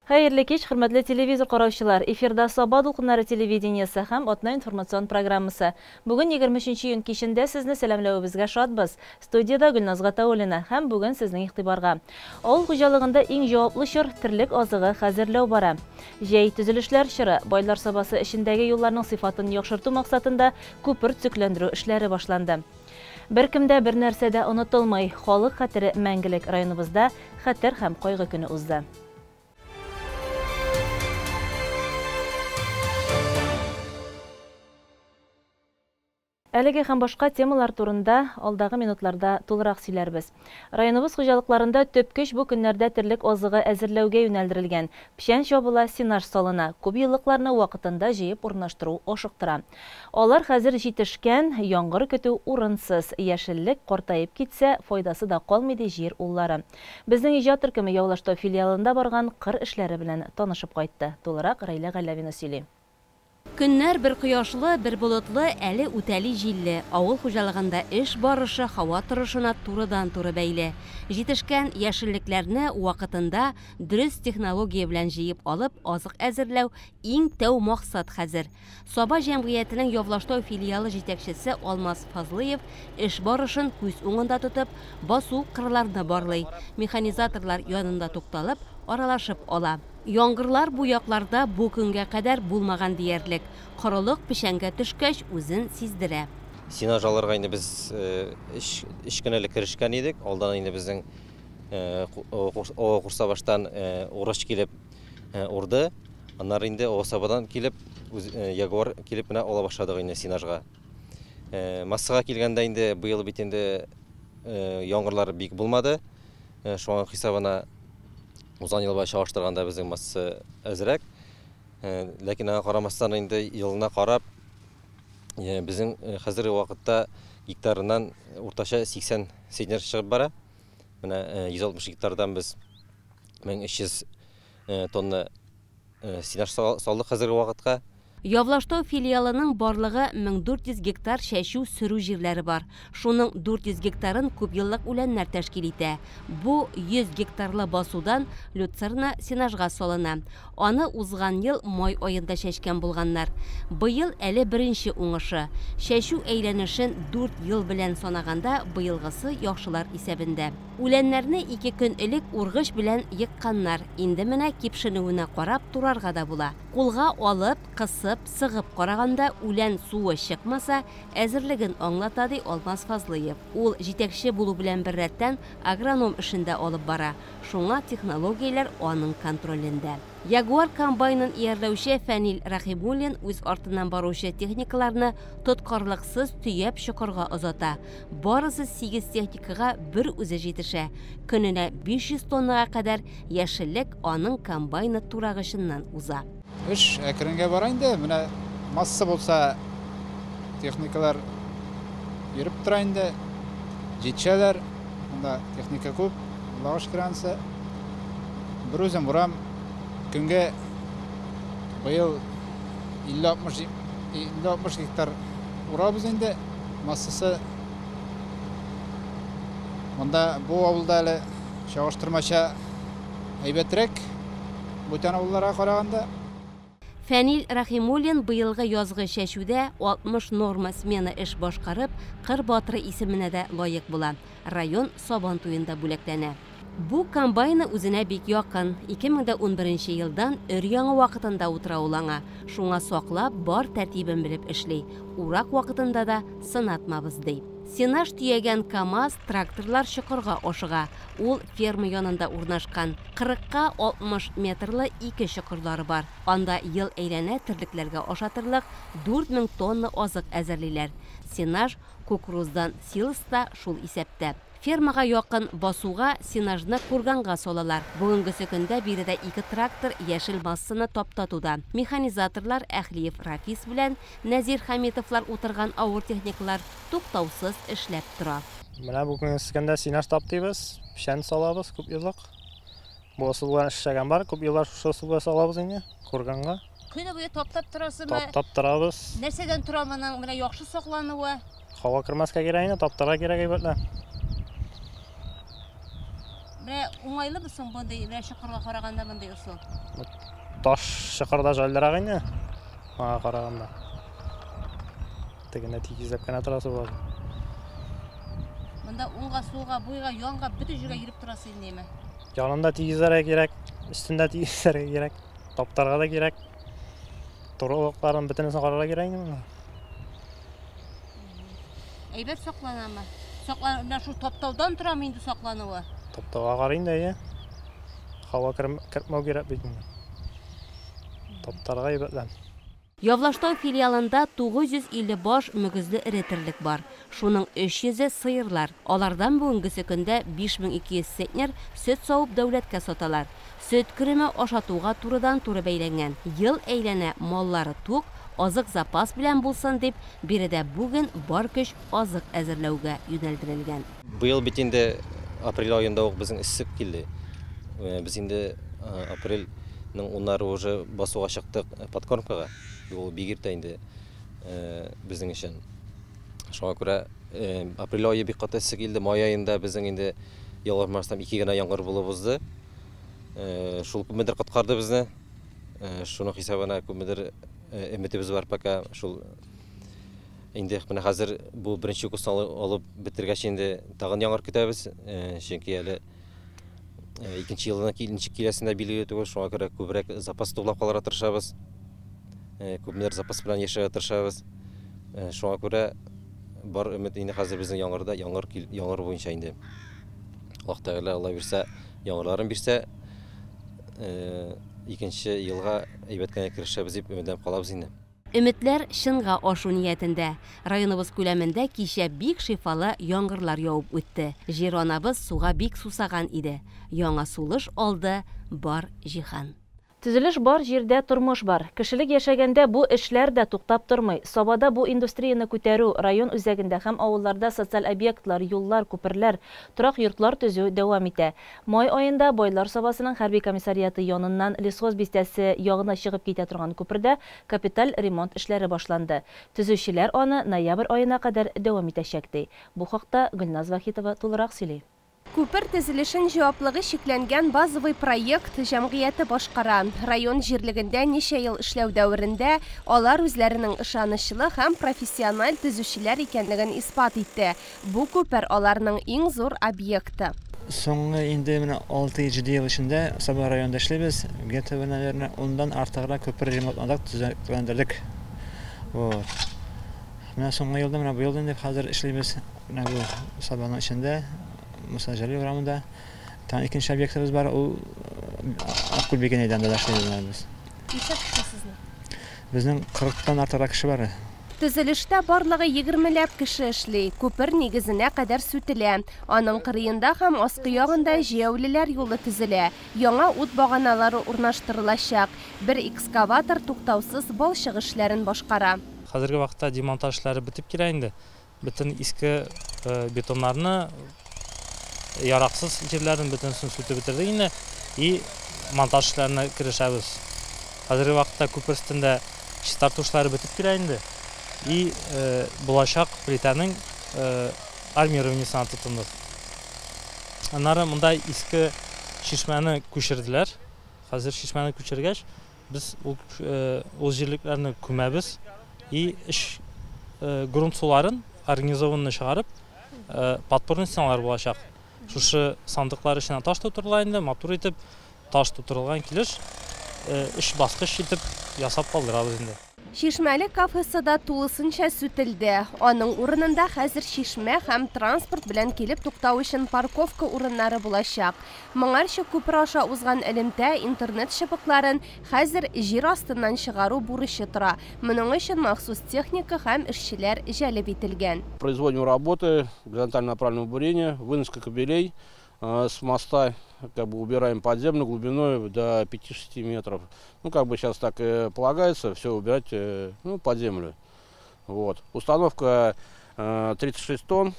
Hayırlı kech, hürmetli televizor qarawchilar. Efirda Sabah Dolqunlari televideniyesi ham Otna informatsion programmasi. Bugun 23 iyun kechinde sizni salamlawibizga shodmiz. Studiyada Gulnaz G'ataullina ham bugun sizning ig'tiborga. Avul xo'jaligida eng javobli shir tirlik ozig'i hozirlaw bora. Jay tuzilishlar shiri boylar sabasi ishindagi yo'llarning sifatini yaxshirtu maqsadida ko'pir tüklendirish ishlari boshlandi. Bir kimda bir narsada unutilmay, xalq xatiri mangilik rayonimizda xatir ham qayg'u kuni uzdi. Әлеге һәм башка темалар турында алдагы минутларда тулырак сөйләрбез. Районыбыз хуҗалыкларында төпкөч бу көннәрдә тирлек азыгы әзерләүгә юнәлдерелгән. Печән чабыла, синаж салына, күп еллыкларны вакытында җыеп урнаштыру ашыктыра. Алар хәзер җитешкән, яңгыр көтү урынсыз, яшеллек картаеп китсә, файдасы да калмый җир уллары. Безнең иҗат төркеме Яулаштау филиалында барган кыр эшләре белән танышып кайтты. Тулырак Рәйлә Галәвина сөйли. Көннәр бер кояшлы, бер болытлы, әле үтәли җилле. Авыл хуҗалыгында эш барышы һава торышына турыдан-туры бәйле. Җитешкән яшеллекләрне вакытында дөрес технология белән җыеп алып, азык әзерләү иң тәү максат хәзер. Саба җәмгыятенең Яулаштау филиалы җитәкчесе Алмаз Фазлыев эш барышын күз уңында тотып, басу кырларны барлый. Механизаторлар янында тукталып, аралашып ала. Яңгырлар бу якларда бу көнгә кадәр булмаган диярлек. Корылык пешәнгә төшкәч үзен сиздерә. Синаж алырга инде без эш көнелек керешкән идек. Алдан инде безнең Курсабаштан урыш килеп урды. Аннары инде Осабадан килеп Ягуар килеп менә ала башладык инде синажга. Массага килгәндә инде быел бит инде яңгырлар бик булмады. Шуңа хисабына узган елга чагыштырганда безнең масса әзрәк. Ләкин аңа карамастан инде елына карап безнең хәзерге вакытта гектарыннан уртача 80 сентнер чыгып бара. Менә 160 гектардан без 1300 тонна синаж салдык хәзерге вакытка. Яулаштау филиалының барлыгы 1400 гектар шәшү сөрү җирләре бар. Шуның 400 гектарын күп еллык үләннәр тәшкил итә. Бу 100 гектарлы басудан люцерна синажга салына. Аны узган ел май аенда шәшкән булганнар. Быел әле беренче уңышы. Шәшү әйләнешен 4 ел белән санаганда быелгысы яхшылар исәбендә. Үләннәрне 2 көн элек ургыч белән йыкканнар. Инде менә кипшенүенә карап турарга да була. Кулга алып, кысып, сыгып караганда үлән суы чыкмаса, әзерлеген аңлатады Алмаз Фазлыев. Ул җитәкче булу белән бер рәттән агроном эшендә алып бара. Шуңа технологияләр аның контролендә. Ягуар комбайнын иярләүче Фәнил Рахимуллин үз артыннан баручы техникаларны тоткарлыксыз төяп чокырга озата. Барысы 8 техникага бер үзе җитешә. Көненә 500 тоннага кадәр яшеллек аның комбайны турагышыннан уза. Эш әкренге бара инде, менә масса булса техникалар йөреп тора инде, җитшәләр, монда техника күп, лагыш крансы. Бер үзем бурам көнгә быел 50-60 гектар урабыз инде, массасы. Монда бу авылда әле чагыштырмача әйбәтрәк, бүтән авылларга караганда. Фәнил Рахимуллин быелгы язгы шәшүдә 60 норма смена эш башкарып, Кыр Батыры исеменә дә лаек була. Район Сабан туенда бүләкләнә. Бу комбайны үзенә бик якын. 2011 елдан өр-яңа вакытында утыра улаңа. Шуңа саклап бар тәртибен белеп эшли. Урак вакытында да сынатмабыз ди. Синаж төягән КАМАЗ тракторлар чокырга ашыга. Ул ферма янында урнашкан. 40-60 метрлы 2 чокырлары бар. Анда ел әйләнә терлекләргә ашатырлык 4000 тонна азык әзерлиләр. Синаж кукуруздан силыста шул исәптә. Фермага якын басуга синажны курганга салалар. Бүгенге көндә биредә 2 трактор яшел массаны таптатуда. Механизаторлар Әхлиев Рафис белән Нәзир Хамитовлар утырган авыр техникалар туктаусыз эшләп тора. Менә бүген искәндә синаж таптыйбыз, пешән салабыз күп еллык. Бу усулга эшләгән бар, күп еллар шушы усулга салабыз инде, курганга. Көне буе таптап торасызмы? Таптап торабыз. Нәрсәдән тора моның менә яхшы саклануы? Һава кермәскә кирәк инде, таптарга кирәк әйбәтләр. Бре уңайлы бисең бундай шықырга караганда мондай усул. Таш шықырда жайлырақ ине. Ага қарағанда. Тегенде тигізлеп кенә торасы бар. Монда уңга, суға, буйга, янга бөтен җиргә йөреп торасы инеме? Янында тигізләргә кирәк, өстендә тигезләргә кирәк, таптарга да кирәк. Торылыкларын бөтенесен карарга кирәк инде. Әйбәт сакланамы? Сакланып, шу таптаудан торамы инде саклануы? Таптауга карый инде, Хава кертмәү кирәк бит инде. Таптарга әйбәтлән. Явлаштау филиалында 950 баш мөгезле эретерлек бар. Шуның 300-е сыерлар. Алардан бүгенгесе көндә 5200 центнер сөт савып дәүләткә саталар. Сөт креме ашатуга турыдан-туры бәйләнгән. Ел әйләнә маллары тук, азык запас белән булсын дип, биредә бүген бар көч азык әзерләүгә юнәлдерелгән. Быел бит инде апрель айында ук безнең иссек килде. Без инде апрельнең уннары уже басуга чыктык подкормкага. Ул бигертә инде безнең өчен. Шуңа күрә апрель айы бик каты иссек килде. Май айында безнең инде ялгырмастан 2 генә яңгыр булып узды. Шул күпмедер коткарды безне. Шуның хисабына күпмедер өметебез бар пока. Шул инде менә хәзер бу беренче курсны алып бетергәч инде тагын яңгыр көтәбез. Чөнки әле икенче елына киләсендә билгеле түгел. Шуңа күрә күбрәк запас туплап калырга тырышабыз. Күпмедер запас белән яшәргә тырышабыз. Шуңа күрә бар өмет инде хәзер безнең яңгырда, яңгыр буенча инде. Аллаһ Тәгалә Алла бирсә, яңгырларын бирсә, икенче елга әйбәт кенә керешәбез дип өметтән калабыз инде. Өметләр шынга ашу ниятендә. Районыбыз күләмендә кичә бик шифалы яңгырлар явып үтте. Җир анабыз суга бик сусаган иде. Яңа сулыш алды бар җиһан. Төзелеш бар, җирдә тормыш бар. Кешелек яшәгәндә бу эшләр дә туктап тормый. Сабада бу индустрияны күтәрү, район үзәгендә һәм авылларда социаль объектлар, юллар, күперләр, торак йортлар төзү дәвам итә. Май аенда Байлар Сабасының хәрби комиссариаты яныннан лесхоз бистәсе ягына чыгып китә торган күпердә капиталь ремонт эшләре башланды. Төзүчеләр аны ноябрь аена кадәр дәвам итәчәк ди. Бу хакта Гөлназ Вахитова тулырак сөйли. Күпер төзелешен җаваплыгы шикләнгән базовый проект җәмгыяте башкара. Район җирлегендә ничә ел эшләү дәверендә алар үзләренең ышанычлы һәм профессиональ төзүчеләр икәнлеген испат итте. Бу күпер аларның иң зур объекты. Соңгы инде менә 6-7 ел эчендә Саба районында эшләбез. Где-то наверное ondan артыграк күпер ремонтландык, төзәкләндердек. Вот. Менә соңгы елда менә бу елда инде хәзер эшләбез. Менә бу Сабаның эчендә Musa Jalil uğramında tane ikinci obyektimiz var, o Akgülbek'in eydende de işleyeceğiz. Ничә кешесезне? Bizning 40'tan артыграк кеше бар. Төзелештә барлыгы 20ләп кеше эшли. Күпер нигезенә кадәр сүтелә. Аның кырыенда һәм аскы ягында җәяүлеләр юлы төзелә. Яңа ут баганалары урнаштырылачак. Бер экскаватор туктаусыз балчык эшләрен башкара. Хәзерге вакытта демонтаж эшләре бетеп килә инде. Бөтен иске бетоннарны яраксыз җирләрен бөтенсен сүтеп бетердек инде и монтаж эшләренә керешәбез. Хәзерге вакытта күпер өстендә чистарту эшләре бетеп килә инде и булачак плитаның армированиесына тотындык. Аннары монда иске шишмәне күчерделәр. Хәзер шишмәне күчергәч без ул җирлекләрне күмәбез и грунт суларын организованно чыгарып подпорный стеналар булачак. Шушы сандыклар эченә таш тутырыла инде, матур итеп таш тутырылган килеш 3 баскыч итеп ясап калдырабыз инде. Шишмәле кафесы да тулысынча сүтелде. Аның урынында хәзер шишмә һәм транспорт белән килеп туктау өчен парковка урыннары булачак. Моңарчы күпер аша узган элемтә интернет шыбыкларын хәзер җир астыннан чыгару бурычы тора. Моның өчен махсус техника һәм эшчеләр җәлеп ителгән. Производим работы, горизонтально направленное бурение, выноска кабелей с моста, убираем подземную глубиной до 5-6 метров. Сейчас так и полагается, все убирать под землю. Вот. Установка 36 тонн,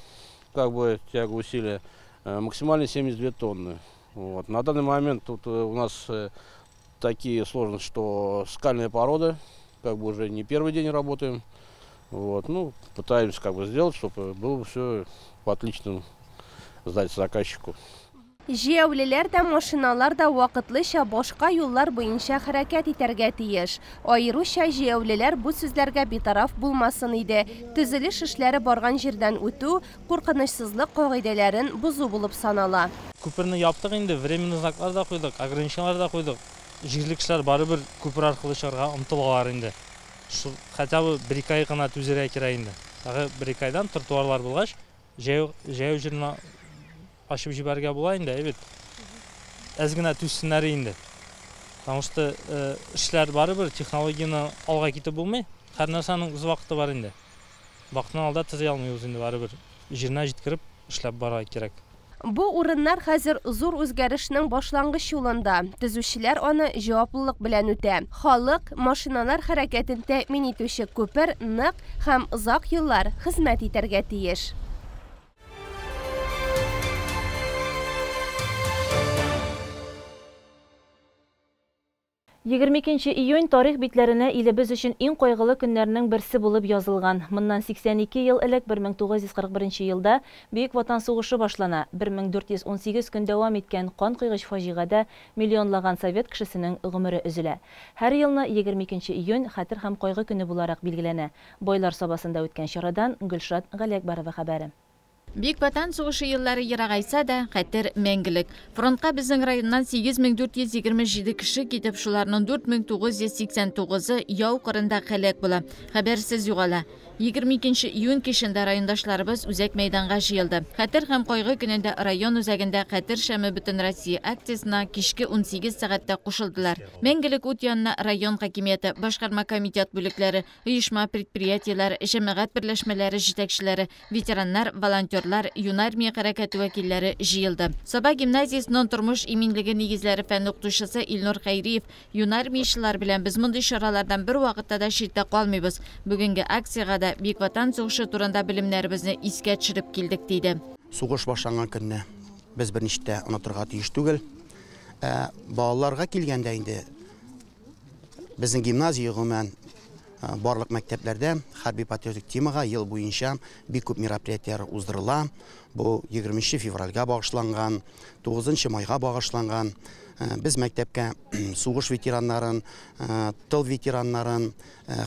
тяга усилия, максимально 72 тонны. Вот. На данный момент тут у нас такие сложности, что скальная порода, уже не первый день работаем. Вот. Пытаемся сделать, чтобы было все по отличному сдать заказчику. Җәяүлеләр дә, машиналар да вакытлыча башка юллар буенча хәрәкәт итәргә тиеш. Аеруча җәяүлеләр бу сүзләргә битараф булмасын иде. Төзелеш эшләре барган җирдән үтү куркынычсызлык кагыйдәләрен бузу булып санала. Күперне яптык инде, временный знаклар да куйдык, ограничениялар да куйдык. Җирле кешеләр барыбер күпер аркылы чыгарга омтылалар инде. Хотя бы 1-2 ай гына түзәргә кирәк инде. Тагы 1-2 айдан тротуарлар булгач, җәяү җирне ашып җибәргә була инде, әйбет. Әз генә түссеннәр инде. Потому что эшләр барыбер технологияны алга китеп булмый. Һәр нәрсәнең үз вакыты бар инде. Вакытын алда төзә алмыйбыз инде барыбер. Җиренә җиткереп эшләп барырга кирәк. Бу урыннар хәзер зур үзгәрешнең башлангыч юлында. Төзүчеләр аны җаваплылык белән үтә. Халык машиналар хәрәкәтен тәэмин итүче күпер нык һәм озак еллар хезмәт итәргә тиеш. 22 июнь тарих битләренә илебез өчен иң кайгылы көннәрнең берсе булып язылган. Моннан 82 ел элек 1941 елда Бөек Ватан сугышы башлана. 1418 көн дәвам иткән кан кыйгыч фаҗигадә миллионлаган совет кешесенең гомере өзелә. Һәр елны 22 июнь хәтер һәм кайгы көне буларак билгеләнә. Бойлар сабасында үткән чарадан Гөлшат Галиәкбәрова хәбәре. Бик Ватан сугышы еллары ерагайса да, хәтер мәңгелек. Фронтка безнең районнан 8427 кеше китеп, шуларның 4989-ы яу кырында һәлак була. Хәбәрсез югала. 22 июнь кичендә райондашларыбыз үзәк мәйданга җыелды. Хәтер һәм кайгы көнендә район үзәгендә хәтер шәме бөтен Россия акциясына кичке 18 сәгатьтә кушылдылар. Мәңгелек ут янына район хакимияте, башкарма комитет бүлекләре, оешма предприятиеләр, җәмәгать берләшмәләре җитәкчеләре, ветераннар, волонтерлар, юнармия хәрәкәте вәкилләре җыелды. Саба гимназиясының тормыш иминлеге нигезләре фән укытучысы Илнур Хәйриев, юнармиячылар белән без мондый чаралардан бер вакытта да читтә калмыйбыз. Бүгенге акциягә Бөек Ватан сугышы турында белемнәребезне искә төшереп килдек диде. Сугыш башланган көнне без берничә онытырга тиеш түгел. Балаларга килгәндә инде безнең гимназия гомумән барлык мәктәпләрдә хәрби патриотик темага ел буенча бик күп мероприятиялар уздырыла. Бу 20 февральгә багышланган, 9 майга багышланган. Biz мәктәпкә сугыш ветераннарын, тыл ветераннарын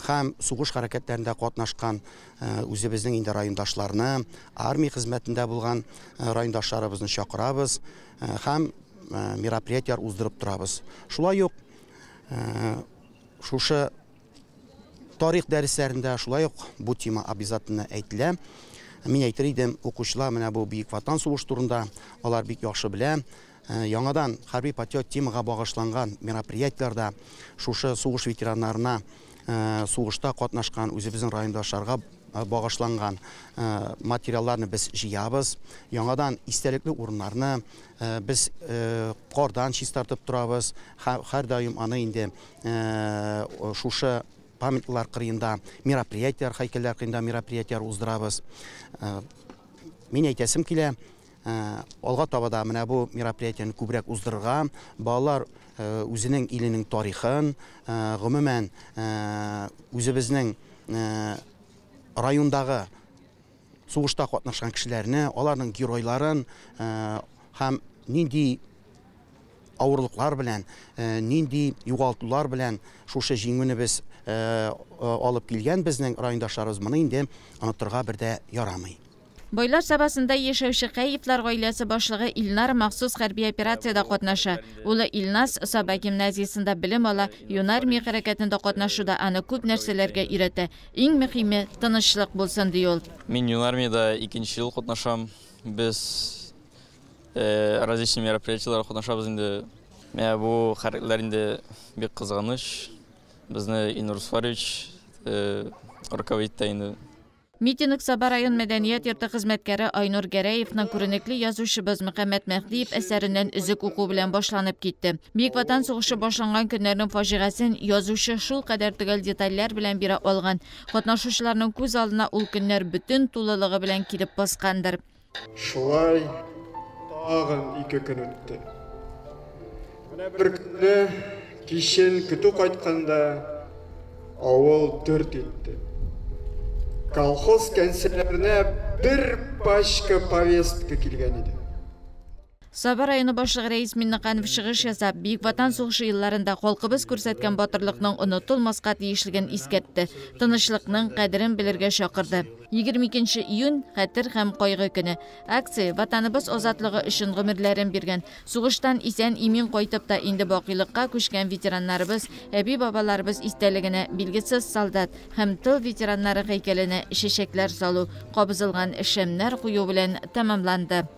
һәм сугыш хәрәкәтләрендә катнашкан үзебезнең инде райондашларны, армия хезмәтендә булган райондашларыбызны чакырабыз һәм мероприятиялар уздырып торабыз. Шулай ук шушы тарих дәресләрендә шулай ук бу тема обязательно әйтелә. Мин әйтер идем, укучылар менә бу Бөек Ватан сугышы турында алар бик яхшы белә. Яңадан хәрби патриот темага багышланган мероприятияларда шушы сугыш ветераннарына сугышта катнашкан үзебезнең райондашларга багышланган материалларны без җыябыз. Яңадан истәлекле урыннарны без кардан чистартып торабыз. Һәр даим аны инде шушы памятлар кырыенда мероприятиялар, һәйкәлләр кырыенда мероприятиялар уздырабыз. Мин әйтәсем килә, алга табада менә бу мероприятияны күбрәк уздырырга, балалар үзенең иленең тарихын, гомумән үзебезнең райондагы сугышта катнашкан кешеләрне, аларның геройларын һәм нинди авырлыклар белән, нинди югалтулар белән шушы җиңүне без алып килгән безнең райондашларыбыз моны инде онытырга бер дә ярамый. Бойлар сабасында яшәүче Каевлар гаиләсе башлыгы Илнар махсус хәрби операциядә катнаша. Улы Илнас Саба гимназиясында белем ала, юнармия хәрәкәтендә катнашуда аны күп нәрсәләргә өйрәтә. Иң мөһиме тынычлык булсын ди ул. Мин юнармиядә 2нче ел катнашам. Без различные мероприятиялар катнашабыз инде. Менә бу хәрәкәтләр инде бик кызганыч. Безне Инур Сфарич руководит инде. Митинг Саба район мәдәният йорты хезмәткәре Айнур Гәрәевның күренекле язучыбыз Мөхәммәд Мәхдиев әсәреннән өзек уку белән башланып китте. Бөек Ватан сугышы башланган көннәрнең фаҗигасын язучы шул кадәр төгәл детальләр белән бирә алган. Катнашучыларның күз алдына ул көннәр бүтән тулылыгы белән килеп баскандыр. Шулай тагын 2 көн үтте. Менә бер көнне кичен көтү кайтканда авыл дөрт итте. Колхоз кәнсәләренә бер пачка повестка килгән иде. Саба районы башлыгы Рәис Миннәканов чыгыш ясап, Бийик Ватан сугышы елларында халкыбыз күрсәткән батырлыкның онытылмаска тиешлеген искәтте, тынычлыкның кадерен белергә чакырды. 22 июнь хәтер һәм кайгы көне. Акция ватаныбыз азатлыгы өчен гомерләрен биргән, сугыштан исән имин кайтып та инде бакыйлыкка күчкән ветераннарыбыз, әби-бабаларыбыз истәлегенә билгесез солдат һәм тыл ветераннары һәйкәленә чәчәкләр салу, кабызылган шәмнәр кую белән тәмамланды.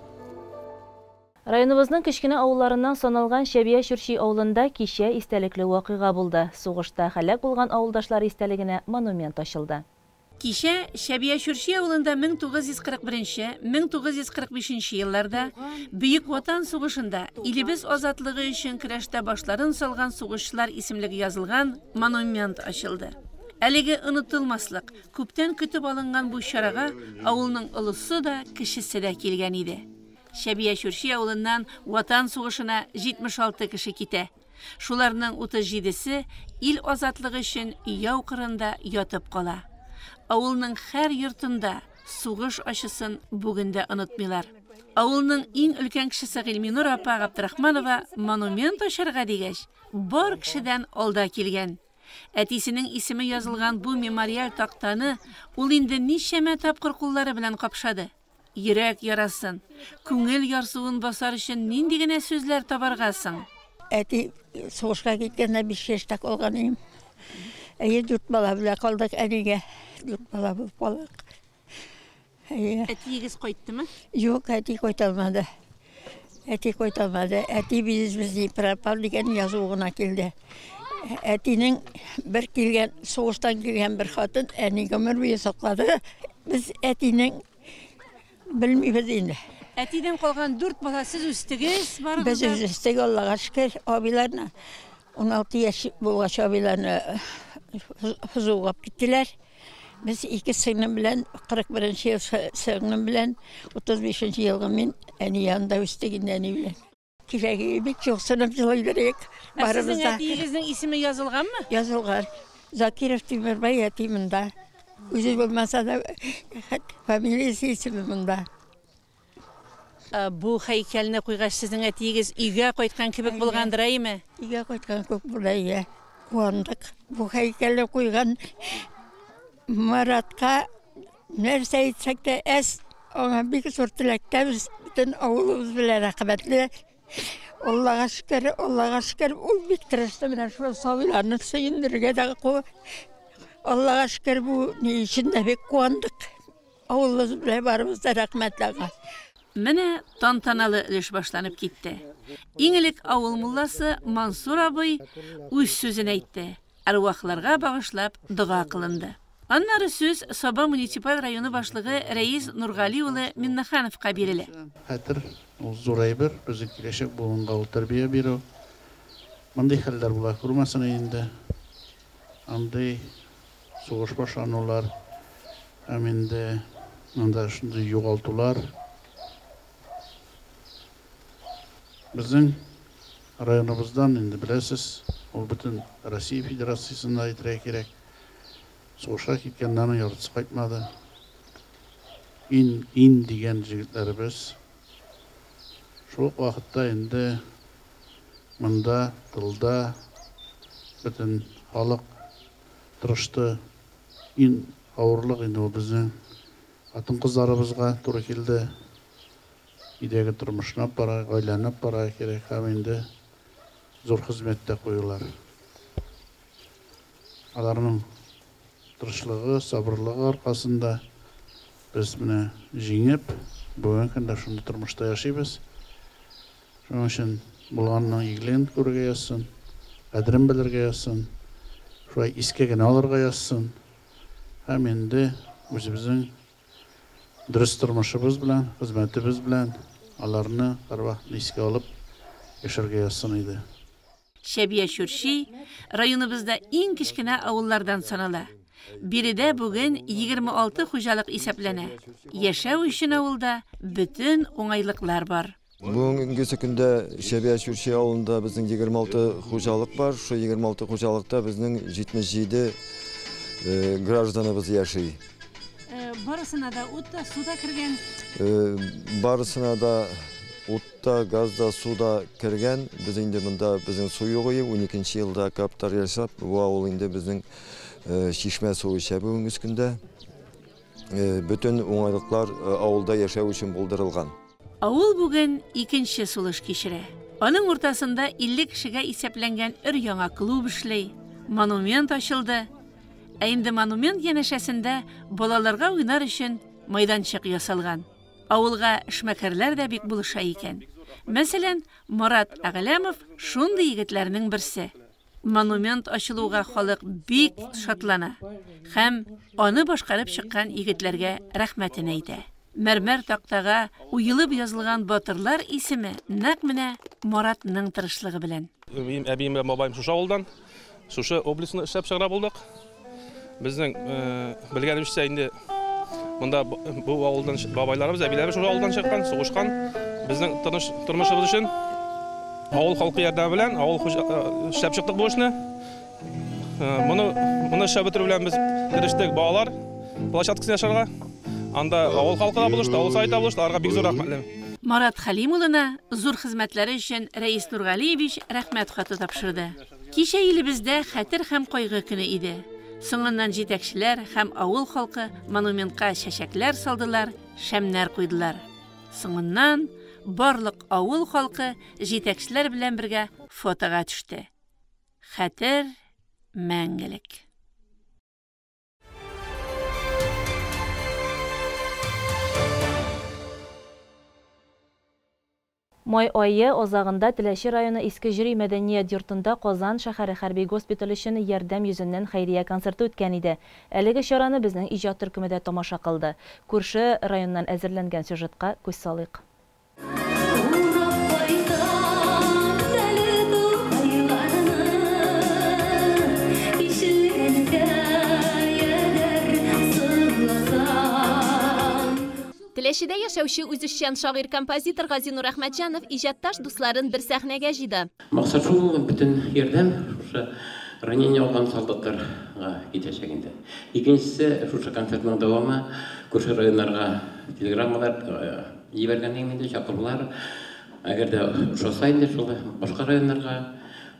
Районыбызның кечкенә авылларыннан саналган Шәбия Шүрши авылында кичә истәлекле вакыйга булды. Сугышта һәлак булган авылдашлар истәлегенә монумент ачылды. Кичә Шәбия Шүрши авылында 1941-1945 елларда Бөек Ватан сугышында илебез азатлыгы өчен көрәштә башларын салган сугышчылар исемлеге язылган монумент ачылды. Әлеге онытылмаслык, күптән көтеп алынган бу чарага авылның олысы да, кешесе дә килгән иде. Шәбия Шүрши авылыннан Ватан сугышына 76 кеше китә. Шуларның 37-се ил азатлыгы өчен яу кырында ятып кала. Авылның һәр йортында сугыш ачысын бүгендә онытмыйлар. Авылның иң өлкән кешесе Гыйльминур апа Габдрахманова монумент ачарга дигәч, бар кешедән алда килгән. Әтисенең исеме язылган бу мемориаль тактаны ул инде ничәмә тапкыр куллары белән капшады. Йөрәк ярасын, күңел ярсуын басар өчен нинди генә сүзләр табаргасың? Әти сугышка киткәндә 5 яшьтә калган идем. 4 бала белән калдык әнигә. 4 бала булып калдык. Әтиегез кайттымы? Юк, әти кайталмады. Әти безне пропал дигән язуына килде. Әтинең бер килгән сугыштан килгән бер хатын әни гомер буе саклады. Без әтинең белмибез инде. Әтидән калган 4 бала сез үстегез, барыгыз. Без үстек Аллага шөкер, абиларны 16 яшь булгач абиларны хузугап киттеләр. Biz 2 сеңнем белән 41 ел сеңнем белән 35 елга мин әни янында үстек инде әни белән. Кирәге бик юксынып җылый берек. Барыбыз да. Әтигезнең исеме язылганмы? Язылган. Закиров Тимербай ятимында. Үзе булмаса да фамилиясе исеме монда. Бу һәйкәлне куйгач сезнең әтигез өйгә кайткан кебек булгандыр, әйме? Өйгә кайткан күп булды. Куандык. Бу һәйкәлне куйган Маратка нәрсә әйтсәк тә аңа бик зур теләктәбез. Бөтен авылыбыз белән рәхмәтле. Аллага шөкер, ул бик тырышты менә шул сабыйларны сөендергә дә куй. Аллага шөкер, бу ни өчен дә бик куандык. Авылыбыз белән барыбыз да рәхмәтле. Менә тантаналы өлеш башланып китте. Иң элек авыл мулласы Мансур абый үз сүзен әйтте. Арвахларга багышлап дуга кылынды. Аннары сүз Саба муниципаль районы башлыгы Рәис Нургали улы Миннәхановка бирелә. Хәтер ул зурайбыр, безнең киләчәк буынга ул тәрбия бирү. Мондый хәлләр була күрмәсен инде. Андый сугыш башланулар, һәм инде монда шундый югалтулар. Безнең районыбыздан инде беләсез, ул бөтен Россия Федерациясында әйтергә кирәк. Сугышка киткәннәрнең яртысы кайтмады. Ин дигән җегетләребез. Шул вакытта инде монда тылда бөтен халык тырышты. Ин авырлык инде безнең хатын-кызларыбызга туры килде. Идәге тормышына бара, гаиләне бара кирәк, һәм инде зур хезмәттә куюлар. Аларның тырышлыгы, сабырлыгы аркасында без менә җиңеп, бүген көндә шундый тормышта яшибез. Шуның өчен булганның игелеген күрергә язсын, кадерен белергә язсын, шулай искә генә алырга язсын. Һәм инде үзебезнең дөрес тормышыбыз белән, хезмәтебез белән аларны һәрвакыт искә алып яшәргә язсын иде. Шәбия Шүрши районыбызда иң кечкенә авыллардан санала. Биредә бүген 26 хуҗалык исәпләнә. Яшәү өчен авылда бөтен уңайлыклар бар. Бүгенге көндә Шәбия Шүрши авылында безнең 26 хуҗалык бар. Шу 26 хуҗалыкта безнең 77 гражданыбыз яши. Барысына да ут та, су да кергән. Барысына да ут Водородта, газда, суда кірген. Біз енді мұнда біздің суы қойып, 12 жылда каптар жасап, ол енді біздің шишме суы шәбі өңіскінде. Бүтін оңайлықлар ауылда яшау үшін болдырылған. Ауыл бүгін икенче сулыш кешірі. Оның ортасында 50 кішіге исәпләнгән өр яңа клуб эшләй, монумент ачылды. Әйінді монумент янәшәсендә балаларға уйнар өчен майданчык ясалган. Авылга эшмәкәрләр дә бик булыша икән. Мәсәлән, Марат Әгъләмов шундый егетләрнең берсе. Монумент ачылуга халык бик шатлана һәм аны башкарып чыккан егетләргә рәхмәтен әйтә. Мәрмәр тактага уелып язылган батырлар исеме нәкъ менә Маратның тырышлыгы белән. Әбием белән бабаем шушы авылдан, шушы областьны эшләп чыгара булдык. Безнең белгәнебезчә инде монда бу авылдан бабайларыбыз, әбиләребез шушы авылдан чыккан, сугышкан. Безнең тормышыбыз өчен авыл халкы ярдәме белән авыл эшләп чыктык бу эшне. Моны эшләп бетерү белән без керештек балалар площадкасын яшарга. Анда авыл халкы да булышты, авыл сайты булышты, аларга бик зур рәхмәтләр. Марат Халимуллына зур хезмәтләре өчен Рәис Нургалиевич рәхмәт хаты тапшырды. Кичә илебездә хәтер һәм кайгы көне иде. Соңыннан җитәкчеләр һәм авыл халкы монументка чәчәкләр салдылар, шәмнәр куйдылар. Соңыннан барлык авыл халкы җитәкчеләр белән бергә фотога төште. Хәтер мәңгелек. Май айы озағында Теләши районы Иске Җири мәдәният йортында Казан шәһәре хәрби госпитале өчен ярдәм йөзеннән хәйрия концерты үткән иде. Әлеге чараны безнең иҗат төркеме дә тамаша кылды. Күрше районнан әзерләнгән сюжетка күз салыйк. Теләшидә яшәүче үзешчән шагыйрь-композитор Газинур Әхмәтҗанов иҗатташ дусларын бер сәхнәгә җыйды. Максат шул бөтен ярдәм шушы ранение алган солдаттарга китәчәк инде. Икенчесе шушы концертның дәвамы күрше районнарга телеграммалар җибәргәннән инде чакырулар. Әгәр дә ошаса инде шул башка районнарга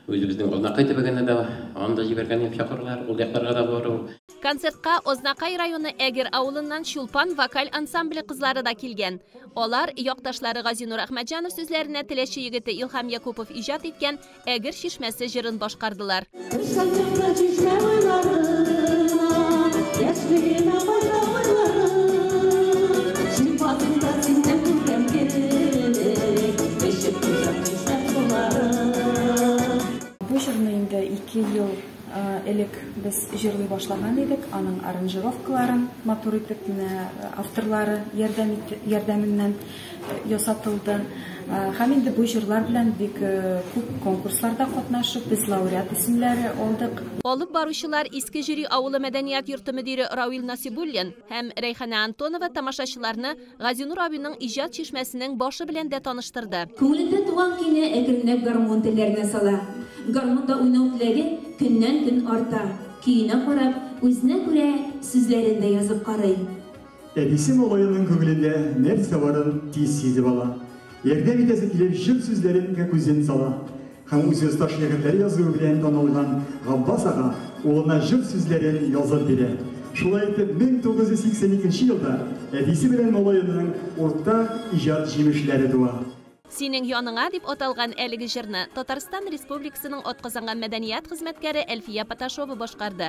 үзебезнең Ознакай төбәгенә дә анда җибәргәннән чакырулар, ул якларга да бару. Концертка Ознакай районы Әгер авылыннан Чулпан вокаль ансамбле кызлары да килгән. Алар якташлары Газинур Әхмәтҗанов сүзләренә Теләши егете Илһам Якупов иҗат иткән Әгер чишмәсе җырын башкардылар. Бу җырны инде 2 ел элек без җырлый башлаган идек. Аның аранжировкаларын матур итеп авторлары ярдәменнән ясатылды. Һәм инде бу җырлар белән бик күп конкурсларда катнашып, без лауреат исемләре алдык. Алып баручылар Иске Җири авылы мәдәният йорты мөдире Равил Насибуллин һәм Рәйхана Антонова тамашачыларны Газинур абыйның иҗат чишмәсенең башы белән дә таныштырды. Күңелендә туган көйне әкренләп гармон телләренә сала. Гармонда уйнау теләге көннән-көн арта. Көенә карап, үзенә күрә сүзләрен дә язып карый. Әбисе малайының күңелендә нәрсә барын тиз сизеп ала. Ярдәм итәсе килеп җыр сүзләрен күзен сала. Һәм үз якташ егетләр язуы белән танылган Габбас ага улына җыр сүзләрен язып бирә. Шулай итеп 1982 елда әбисе белән малайының урта иҗат җимешләре туа. Синең яныңа дип аталган әлеге җырны Татарстан Республикасының атказанган мәдәният хезмәткәре Әлфия Паташова башкарды.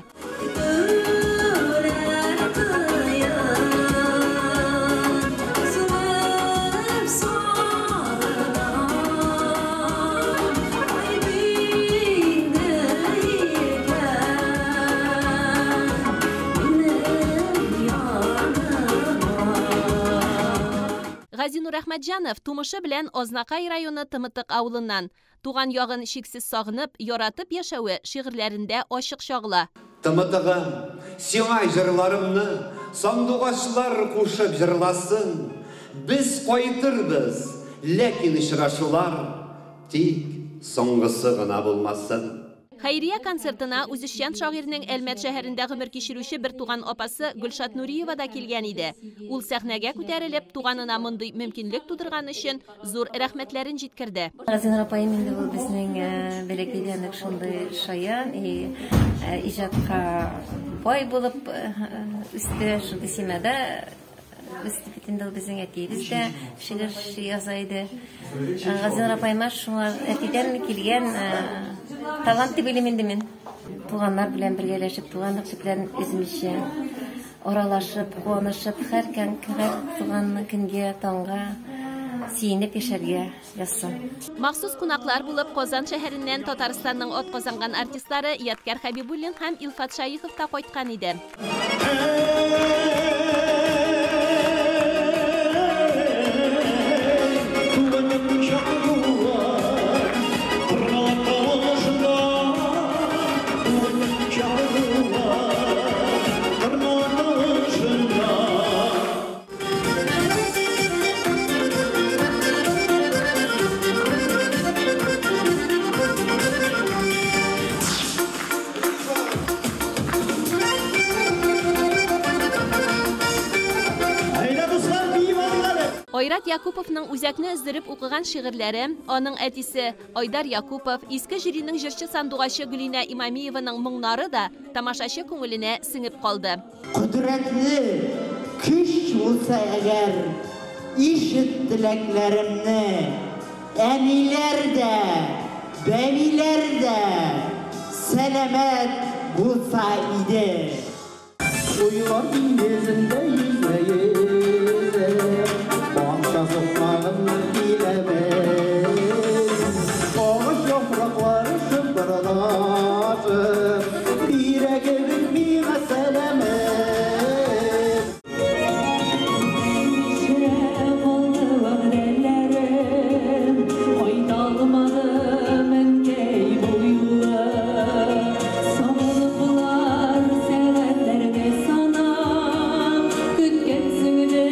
Газинур Әхмәтҗанов тумышы белән Ознакай районы Тымытык авылыннан. Туган ягын шиксез сагынып, яратып яшәүе шигырьләрендә ачык чагыла. Тымытыгым, сиңа җырларымны сандугачлар кушып җырласын. Без кайтырбыз, ләкин очрашулар тик соңгысы гына булмасын. Xayriya konsertına Үзешчән шагыйрьнең Әлмәт шәһәрендә гомер кичерүче бер туган апасы Гөлшат Нуриева да килгән иде. Ул сәхнәгә күтәрелеп, туганына мондый мөмкинлек тудырган өчен зур рәхмәтләрен җиткерде. Разин апайым инде ул безнең бәләкәйләрнең шундый шаян, иҗатка бай булып үсте, шундый семьяда Выступительный безнең әтиебез дә шигырь яза иде. Разин апайыма шулар әтидән килгән талант дип уйлыйм инде мин. Туганнар белән бергәләшеп, туганлык чикләрен үземчә аралашып, куанышып, һәр туган көнгә, таңга сөенеп яшәргә язсам. Махсус кунаклар булып Казан шәһәреннән Татарстанның атказанган артистлары Яткар Хәбибуллин һәм Илфат Шаихов та кайткан иде. Айрат Якуповның үзәкне өздереп укыган шигырьләре, аның әтисе Айдар Якупов, иске жюриның җырчы сандугачы Гөлинә Имамиеваның моңнары да тамашачы күңеленә сеңеп калды. Кудрәтле көч булса әгәр, ишет теләкләремне, әниләр дә, бәбиләр дә сәламәт булса иде. Уйлар диңгезендә йөзмәе Sokmağını bilemez Ağaç yaprakları şıpırlaşır Bire gelir mi meselemek Şevalı ellerim Oynalmadım enkey boyula Sağlıklar sevenlerde sana Kütkensindir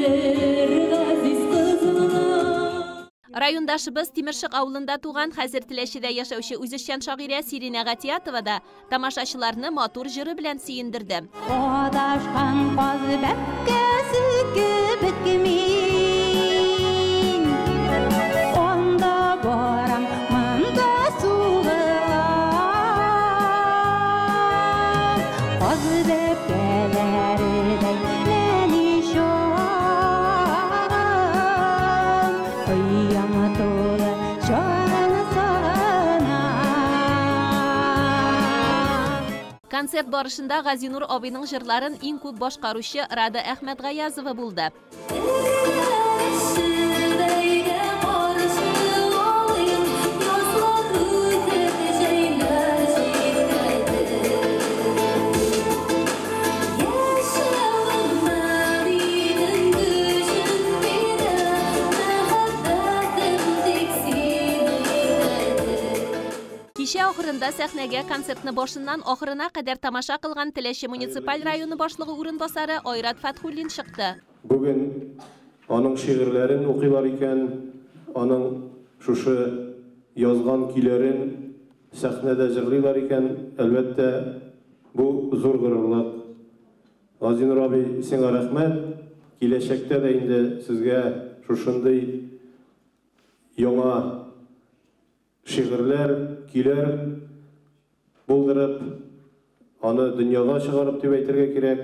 Райондашыбыз Тимершык авылында туган, хәзер Теләчедә яшәүче Үзешчән шагыйрә Сирина Гатиятова да тамашачыларны матур җыры белән сөендерде. Адашкан каз бәпкәсе кебекмин, анда барам, монда сугылам, каз бәпкәләрдәй Концерт барышында Газинур абыйның җырларын иң күп башкаручы Рада Әхмәт Гаязова булды. Кичә ахырында сәхнәгә концертны башыннан ахырына кадәр тамаша кылган Теләче муниципаль районы башлыгы урынбасары Айрат Фатхуллин чыкты. Бүген аның шигырьләрен укыйлар икән, аның шушы язган көйләрен сәхнәдә җырлыйлар икән, әлбәттә бу зур горурлык. Газинур абый, сиңа рәхмәт. Киләчәктә дә инде сезгә шушындый яңа шигырьләр, көйләр булдырып, аны дөньяга чыгарып дип әйтергә кирәк.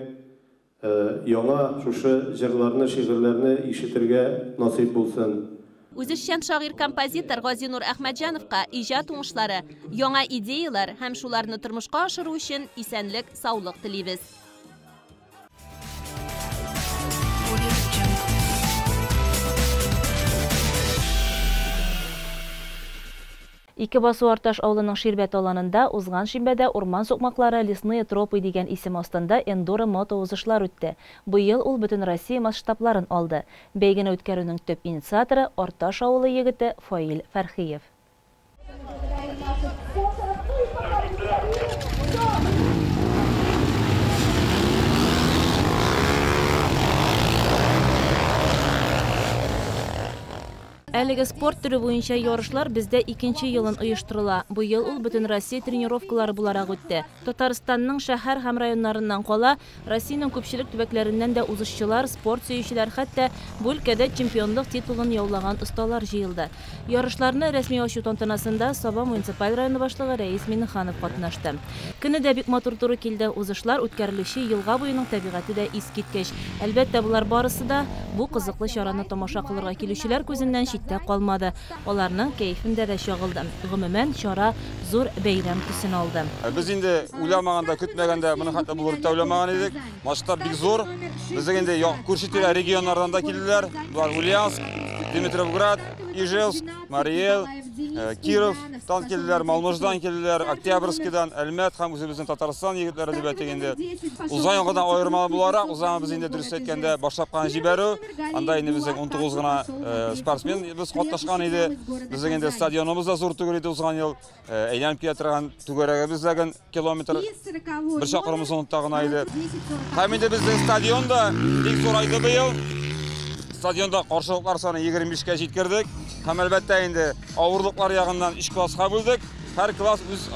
Яңа шушы җырларны, шигырьләрне ишетергә насыйп булсын. Үзешчән шагыйрь-композитор Газинур Әхмәтҗановка иҗат уңышлары, яңа идеялар һәм шуларны тормышка ашыру өчен исәнлек, саулык телибез. Ике басу арташ авылының Ширбәт аланында узган шимбәдә урман сукмаклары лесные тропы дигән исем астында эндуро мото узышлар үтте. Быел ул бөтен Россия масштабларын алды. Бәйгене үткәрүнең төп инициаторы Арташ авылы егете Фаил Фәрхиев. Әлеге спорт түрі буенча ярышлар бездә 2нче елын оештырыла. Бу ел ул бөтен Россия тренировкалары буларак үтте. Татарстанның шәһәр һәм районнарыннан кала, Россиянең күпчелек төбәкләреннән дә узышчылар, спорт сөючеләр, хәтта бу өлкәдә чемпионлык титулын яулаган осталар җыелды. Ярышларны рәсми ачу тантанасында Саба муниципаль районы башлыгы Рәис Миннеханов катнашты. Көне дә бик матур туры килде. Узышлар үткәрелүче елга буеның табигаты да искиткеч. Әлбәттә, булар барысы да бу кызыклы чараны тамаша кылырга килүчеләр күзеннән читтә калмады. Аларның кәефендә дә чагылды. Гомумән, чара зур бәйрәм төсен алды. Без инде уйламаганда, көтмәгәндә моны хәтта булыр дип уйламаган идек. Масштаб бик зур. Безгә инде күрше регионнардан да килделәр. Булар Ульяновск, Дмитровград, Ижевск, Марий Эл, Киров, тан килделәр, Малмыждан килделәр, Октябрьскидан, Әлмәт һәм үзебезнең Татарстан егетләре дип әйтгәндә. Узган елдан аермалы буларак, узган без инде дөрес әйткәндә башлап кан җибәрү. Анда инде безнең 19 гына спортсмен без катнашкан иде. Безнең инде стадионыбыз да зур түгел иде узган ел. Әйләнеп килә торган түгәрәгебез дәгән километр бер чакрым соңында гына иде. Һәм инде безнең стадион да бик зурайды быел. Стадионда каршылыклар саны 25-кә җиткердек. Һәм әлбәттә инде авырлыклар ягыннан 3 класска бүлдек. Һәр класс үз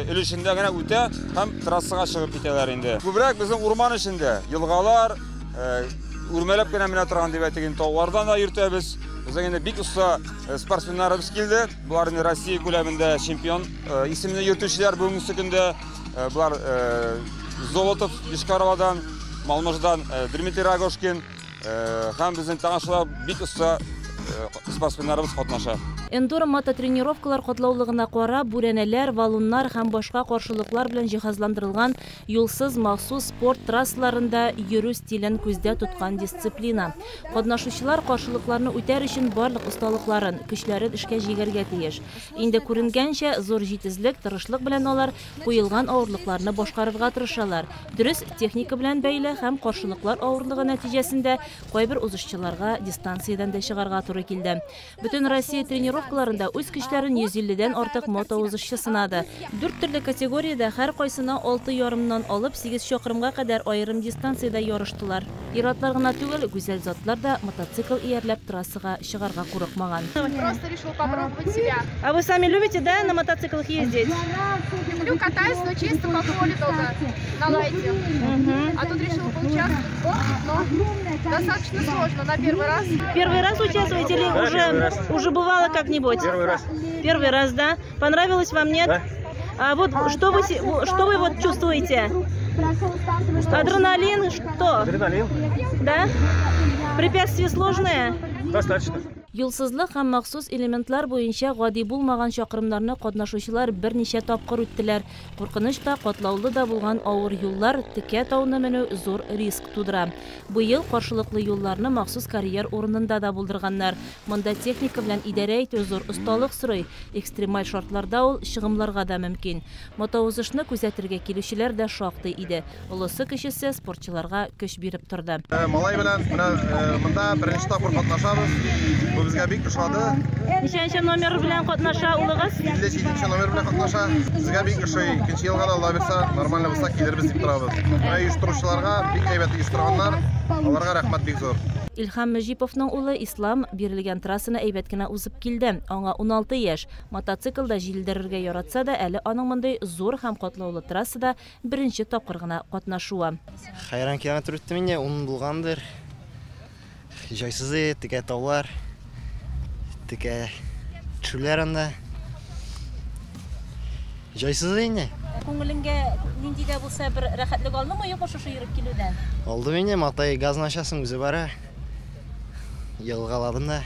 өлешендә генә үтә һәм трассага чыгып китәләр инде. Күбрәк безнең урман эчендә елгалар, үрмәләп кенә менә торган дип әйтгән таулардан да йөртәбез. Безнең инде бик уста спортсменнарыбыз килде. Булар инде Россия күләмендә чемпион исемне йөртүчеләр бүгенге көндә. Булар Золотов Ишкаровадан, Малмыждан Дмитрий Рогошкин һәм безнең таңашлар бик уста спортсменнарыбыз катнаша. Эндуро мототренировкалар катлаулыгына карап, бүрәнәләр, валуннар һәм башка каршылыклар белән җиһазландырылган юлсыз махсус спорт трассаларында йөрү стилен күздә тоткан дисциплина. Катнашучылар каршылыкларны үтәр өчен барлык осталыкларын, көчләрен эшкә җигәргә тиеш. Инде күренгәнчә, зур җитезлек, тырышлык белән алар куелган авырлыкларны башкарырга тырышалар. Дөрес техника белән бәйле һәм каршылыклар авырлыгы нәтиҗәсендә кайбер узышчыларга дистанциядән дә чыгарга туры килде. Бөтен Россия тренировкаларында үз көчләрен 150дән артык мотоузышчы сынады. 4 төрле категориядә һәр кайсына 6,5-нан алып 8 чакрымга кадәр аерым дистанциядә ярыштылар. Иратлар гына түгел, гүзәл затлар да мотоцикл иярләп трассага чыгарга курыкмаган. Просто решил попробовать себя. А вы сами любите, да, на мотоциклах ездить? Люблю, катаюсь, но чисто по полю только на лайте. А тут решила поучаствовать, но достаточно сложно на первый раз. Первый раз участвуете или уже бывало как-нибудь? Первый раз. Первый раз, да? Понравилось вам, нет? Да. А вот что вы вот чувствуете? Адреналин, что? Адреналин. Да? Препятствия сложные? Достаточно. Юлсызлык һәм махсус элементлар буенча гади булмаган чакрымнарны катнашучылар берничә тапкыр үттеләр. Куркыныч та, катлаулы да булган авыр юллар Текә тауны менү зур риск тудыра. Бу ел каршылыклы юлларны махсус карьер урынында да булдырганнар. Монда техника белән идарә итү зур осталык сорый. Экстремаль шартларда ул чыгымларга да мөмкин. Мотоузышны күзәтергә килүчеләр дә шактый иде. Улысы кечесе спортчыларга көч биреп торды. Малай белән монда беренче тапкыр катнашабыз. Безгә бик ошады. Ничәнче номер белән катнаша улыгыз? 57-нче номер белән катнаша. Безгә бик ошый. Икенче елга да Алла бирсә, нормаль булса килербез дип торабыз. Оештыручыларга бик әйбәт оештырганнар. Аларга рәхмәт бик зур. Илһам Мәҗиповның улы Ислам бирелгән трассаны әйбәт кенә узып килде. Аңа 16 яшь. Мотоциклда җилдерергә яратса да, әле аның мондай зур һәм катлаулы трассада беренче тапкыр гына катнашуы. Хайран километр үтте мине, 10 булгандыр. Җайсыз текә таулар. Текә төшләр анда. Җайсыз инде. Күңелеңгә нинди дә булса бер рәхәтлек алдымы, юкмы шушы йөреп килүдән? Алды мине, мотай газны ачасың үзе бара. Елгаладым да.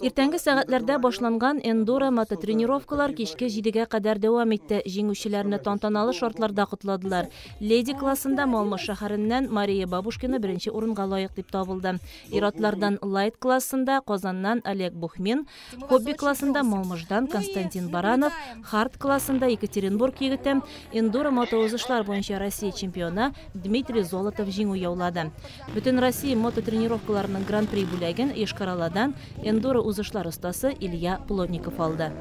Иртәнге сәгатьләрдә башланган эндуро мототренировкалар кичке 7-гә кадәр дәвам итте. Җиңүчеләрне тантаналы шартларда кутладылар. Леди классында Малмыж шәһәреннән Мария Бабушкина беренче урынга лаек дип табылды. Иратлардан Лайт классында Казаннан Олег Бухмин, хобби классында Малмыждан Константин Баранов, хард классында Екатеринбург егете, эндуро мотоузышлар буенча Россия чемпионы Дмитрий Золотов җиңү яулады. Бөтен Россия мототренировкаларының гран-при бүләген Ешкараладан эндуро узышлар остасы Илья Плотников алды.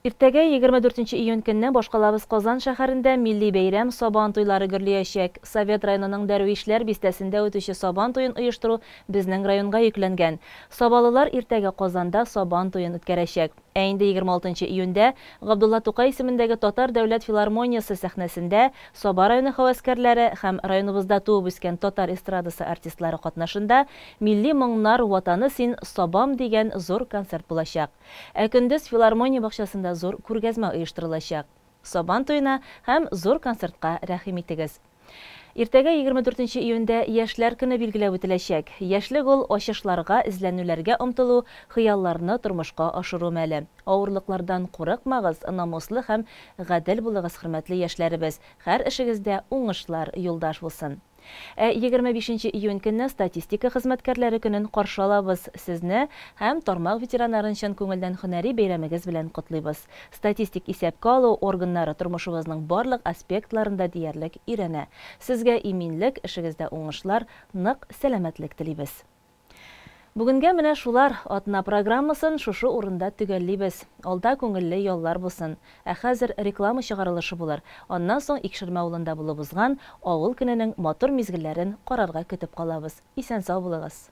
Иртәгә 24 июнь көнне Башкалабыз Казан шәһәрендә милли бәйрәм Сабан туйлары гөрләячәк. Совет районының Дәрвишләр бистәсендә үтүче Сабан туен оештыру безнең районга йөкләнгән. Сабалылар иртәгә Казанда Сабан туен үткәрәчәк. Ә инде 26 июньдә Габдулла Тукай исемендәге Татар дәүләт филармониясе сәхнәсендә Саба районы хәвәскәрләре һәм районыбызда туып үскән татар эстрадасы артистлары катнашында милли моңнар ватаны син Сабам дигән зур концерт булачак. Ә көндез филармония бакчасында зур күргәзмә оештырылачак. Сабан туена һәм зур концертка рәхим итегез. Иртәгә 24 июньдә яшьләр көне билгеләп үтеләчәк. Яшьлек ул ачышларга, эзләнүләргә омтылу, хыялларны тормышка ашыру мәле. Авырлыклардан курыкмагыз, намуслы һәм гадел булыгыз, хөрмәтле яшьләребез. Һәр эшегездә уңышлар юлдаш булсын. 25 июнь көнне статистика хезмәткәрләре көнен каршы алабыз. Сезне һәм тармак ветераннарын чын күңелдән һөнәри бәйрәмегез белән котлыйбыз. Статистик исәпкә алу органнары тормышыбызның барлык аспектларында диярлек өйрәнә. Сезгә иминлек, эшегездә уңышлар, нык сәламәтлек телибез. Бүгенгә менә шулар, атна программасын шушы урында төгәллибез. Алда күңелле яллар булсын. Ә хәзер реклама чыгарылышы булыр. Аннан соң Икшермә авылында булып узган авыл көненең матур мизгелләрен карарга көтеп калабыз. Исән сау булыгыз.